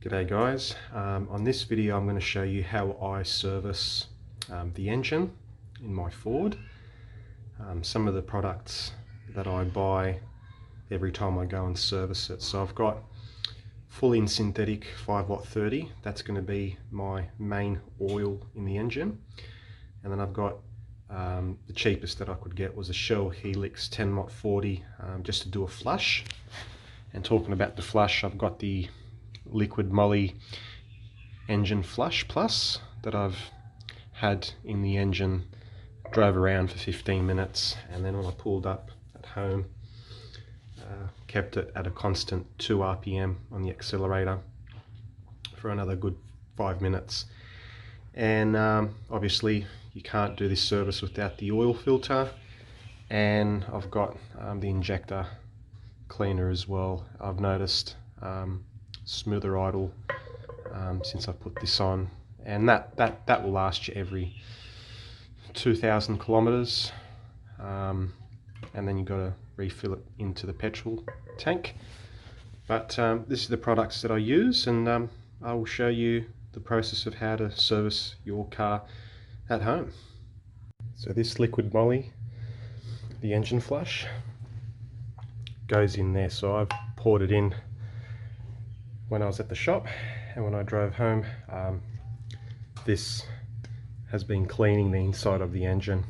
G'day guys, on this video I'm going to show you how I service the engine in my Ford. Some of the products that I buy every time I go and service it. So I've got full in synthetic 5-watt 30, that's going to be my main oil in the engine. And then I've got the cheapest that I could get was a Shell Helix 10-watt 40 just to do a flush. And talking about the flush, I've got the liquid moly engine flush plus that I've had in the engine, drove around for 15 minutes, and then when I pulled up at home, kept it at a constant 2 RPM on the accelerator for another good 5 minutes. And obviously you can't do this service without the oil filter, and I've got the injector cleaner as well. I've noticed smoother idle since I put this on, and that will last you every 2,000 kilometers, and then you've got to refill it into the petrol tank. But this is the products that I use, and I will show you the process of how to service your car at home. So this liquid moly, the engine flush, goes in there. So I've poured it in when I was at the shop, and when I drove home, this has been cleaning the inside of the engine.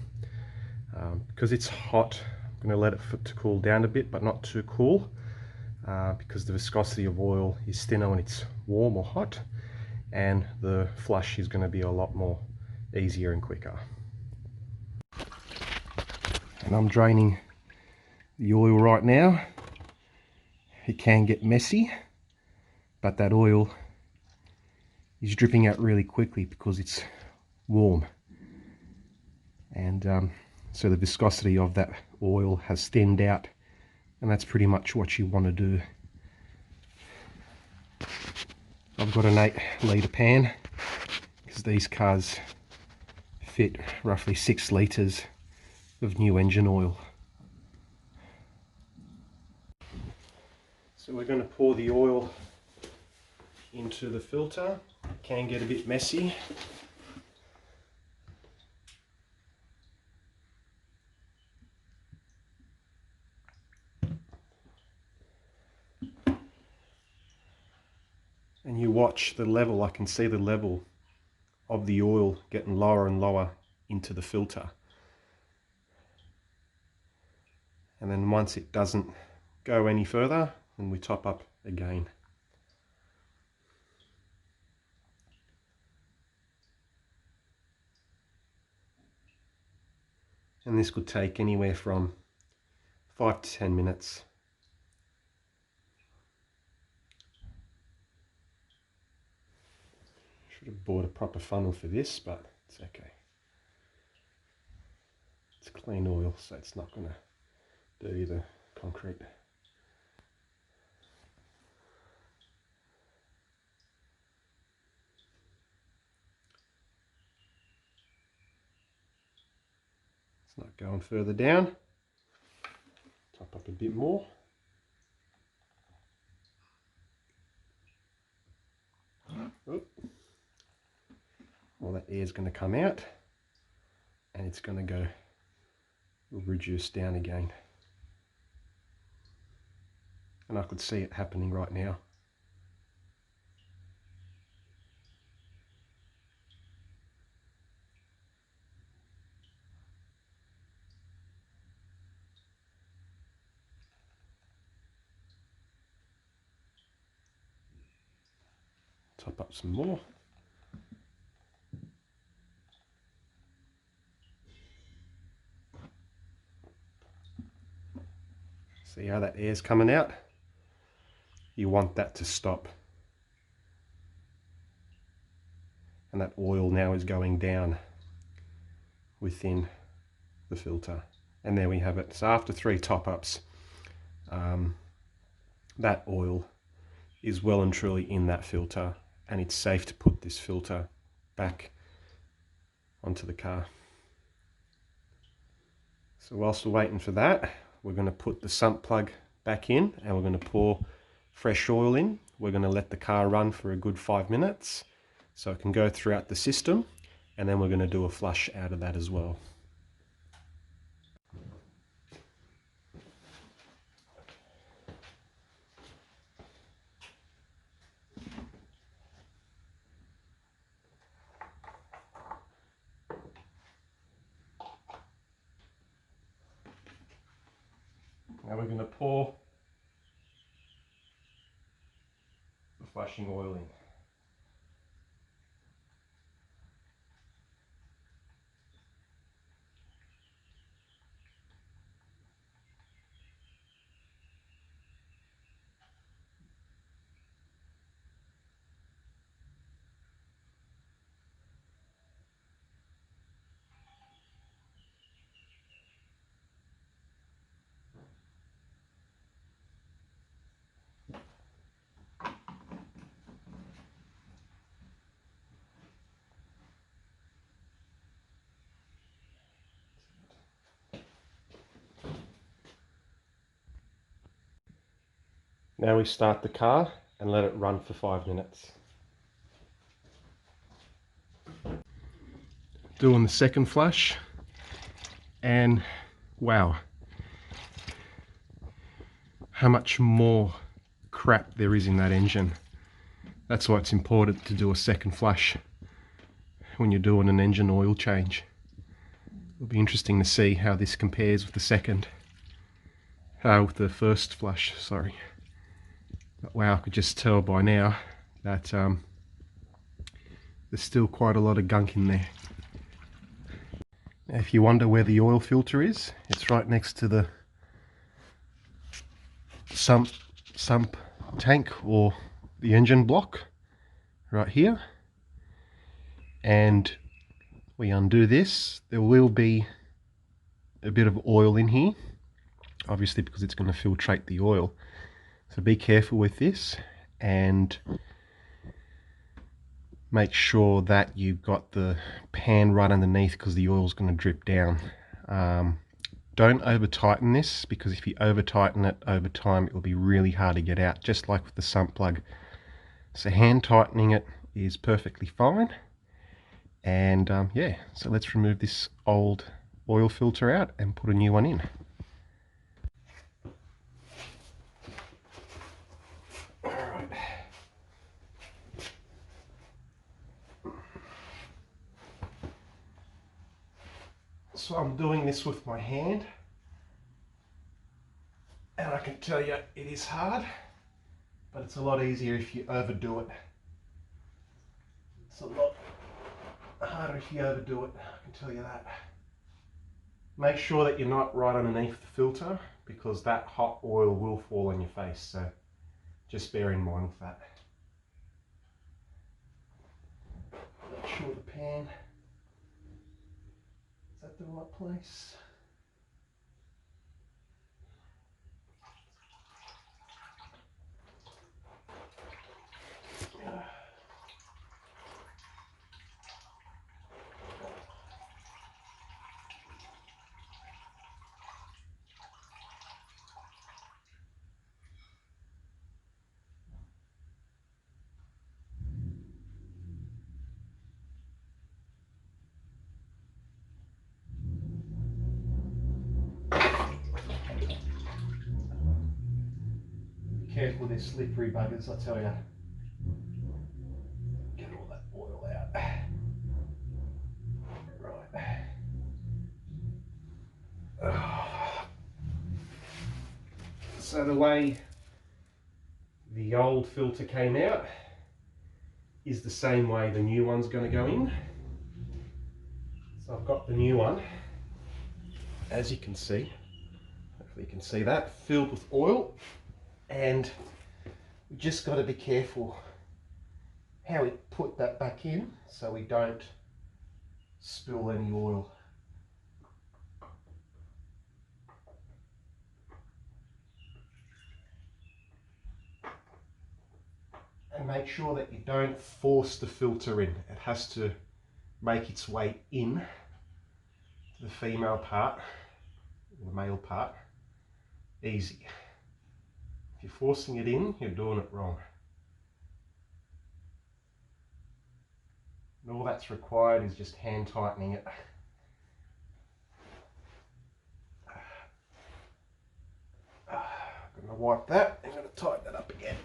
Because it's hot, I'm going to let it to cool down a bit, but not too cool, because the viscosity of oil is thinner when it's warm or hot, and the flush is going to be a lot more easier and quicker. And I'm draining the oil right now. It can get messy, but that oil is dripping out really quickly because it's warm, and so the viscosity of that oil has thinned out, and that's pretty much what you want to do. I've got an 8-litre pan because these cars fit roughly 6 litres of new engine oil. So we're going to pour the oil into the filter. It can get a bit messy. And you watch the level. I can see the level of the oil getting lower and lower into the filter. And then once it doesn't go any further, then we top up again. And this could take anywhere from 5 to 10 minutes. Should have bought a proper funnel for this, but it's okay. It's clean oil, so it's not going to dirty the concrete. It's not going further down. Top up a bit more. Oh. All that air is going to come out, and it's going to go reduce down again. And I could see it happening right now. Top up some more. See how that air's coming out? You want that to stop. And that oil now is going down within the filter. And there we have it. So after 3 top-ups, that oil is well and truly in that filter, and it's safe to put this filter back onto the car. So whilst we're waiting for that, we're going to put the sump plug back in, and we're going to pour fresh oil in we're going to let the car run for a good 5 minutes so it can go throughout the system, and then we're going to do a flush out of that as well. Now we're going to pour the flushing oil in. Now we start the car and let it run for 5 minutes. Doing the second flush, and wow, how much more crap there is in that engine. That's why it's important to do a second flush when you're doing an engine oil change. It'll be interesting to see how this compares with the with the first flush, sorry. But wow, I could just tell by now that there's still quite a lot of gunk in there. Now, if you wonder where the oil filter is, it's right next to the sump tank, or the engine block, right here. And we undo this, there will be a bit of oil in here, obviously, because it's going to filtrate the oil. So be careful with this, and make sure that you've got the pan right underneath, because the oil is going to drip down. Don't over tighten this, because if you over tighten it over time, it will be really hard to get out, just like with the sump plug. So hand tightening it is perfectly fine. And yeah, so let's remove this old oil filter out and put a new one in. Alright. So I'm doing this with my hand, and I can tell you it is hard, but it's a lot easier if you overdo it. It's a lot harder if you overdo it, I can tell you that. Make sure that you're not right underneath the filter, because that hot oil will fall on your face, so just bear in mind with that. Make sure the pan is at the right place. Careful, they're slippery buggers, I tell you. Get all that oil out. Right. So the way the old filter came out is the same way the new one's going to go in. So I've got the new one, as you can see, hopefully you can see that, filled with oil, and we just got to be careful how we put that back in so we don't spill any oil. And make sure that you don't force the filter in. It has to make its way in to the female part, the male part, easy. If you're forcing it in, you're doing it wrong. And all that's required is just hand tightening it. I'm going to wipe that. I'm going to tighten that up again.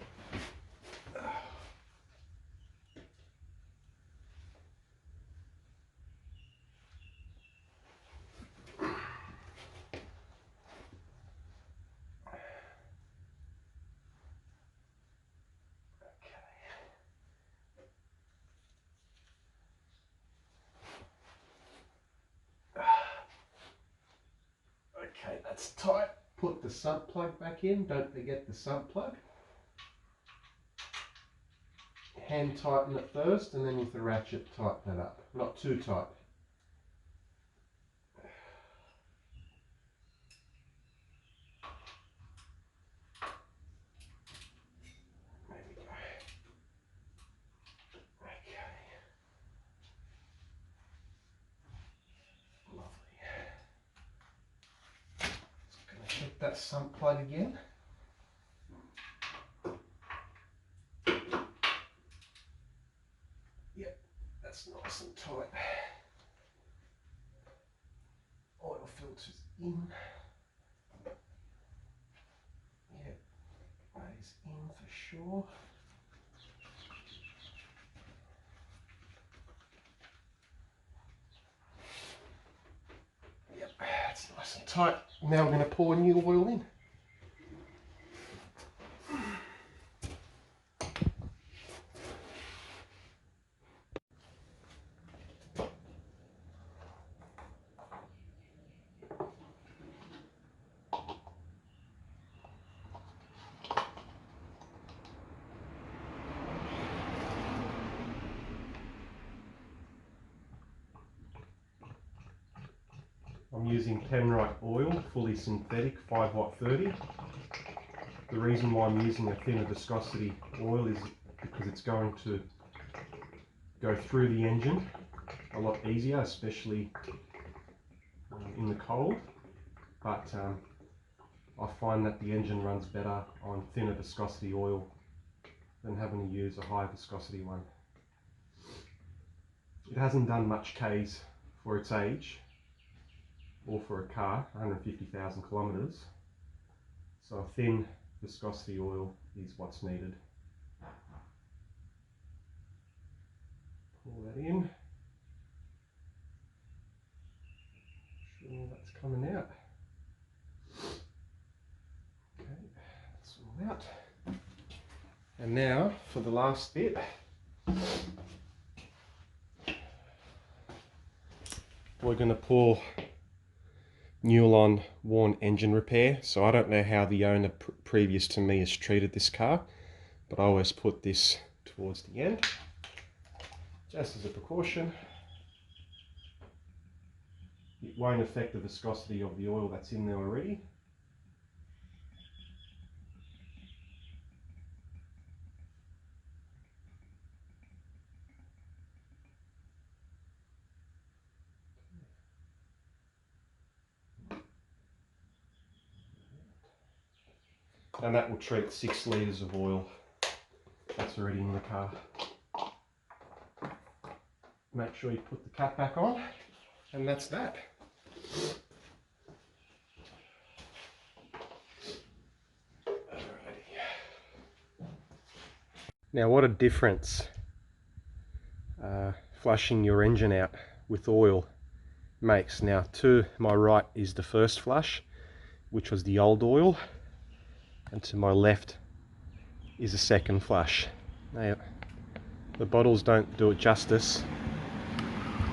Okay, that's tight. Put the sump plug back in. Don't forget the sump plug. Hand tighten it first, and then with the ratchet tighten it up. Not too tight. There we go. Okay. Lovely. Just going to check that sump plug again. Yep, that's nice and tight. Oil filters in. Yep, that is in for sure. Yep, that's nice and tight. Now we're going to pour new oil in. I'm using Penrite oil, fully synthetic, 5 watt 30. The reason why I'm using a thinner viscosity oil is because it's going to go through the engine a lot easier, especially in the cold. But I find that the engine runs better on thinner viscosity oil than having to use a high viscosity one. It hasn't done much Ks for its age, or for a car, 150,000 kilometers. So a thin viscosity oil is what's needed. Pour that in. Sure that's coming out. Okay, that's all out. And now for the last bit. We're going to pour Newlon worn engine repair. So I don't know how the owner previous to me has treated this car, but I always put this towards the end, just as a precaution. It won't affect the viscosity of the oil that's in there already. And that will treat 6 litres of oil that's already in the car. Make sure you put the cap back on, and that's that. Alrighty. Now what a difference flushing your engine out with oil makes. Now to my right is the first flush, which was the old oil, and to my left is a second flush. Now the bottles don't do it justice,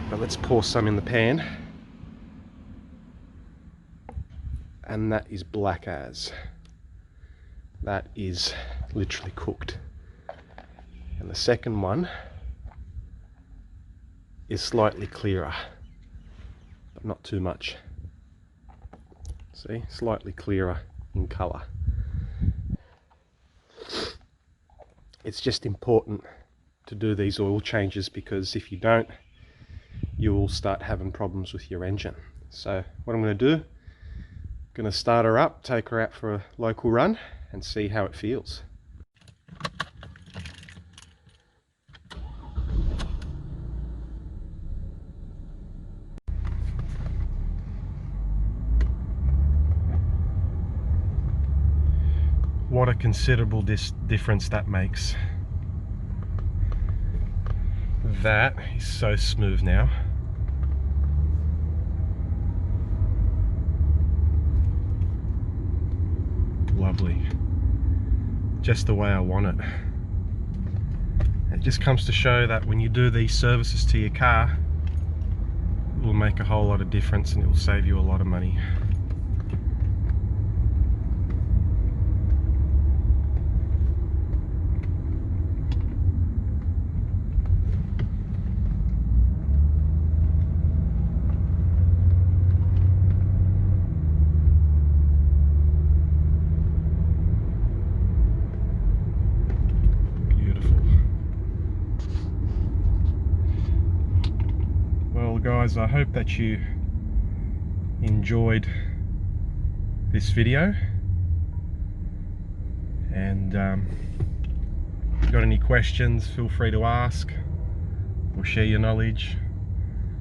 but let's pour some in the pan. And that is black as. That is literally cooked. And the second one is slightly clearer, but not too much. See, slightly clearer in colour. It's just important to do these oil changes, because if you don't, you will start having problems with your engine. So what I'm going to do, I'm going to start her up, take her out for a local run and see how it feels. what a considerable difference that makes. That is so smooth now. Lovely. Just the way I want it. It just comes to show that when you do these services to your car, it will make a whole lot of difference and it will save you a lot of money. Guys, I hope that you enjoyed this video, and if you've got any questions, feel free to ask or share your knowledge,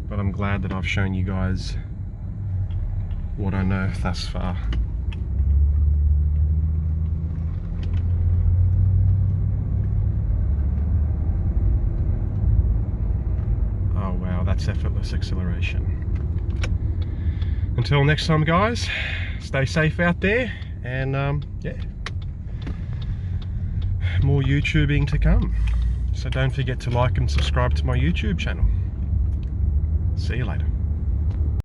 but I'm glad that I've shown you guys what I know thus far. That's effortless acceleration. Until next time, guys, stay safe out there, and yeah, more YouTubing to come. So don't forget to like and subscribe to my YouTube channel. See you later.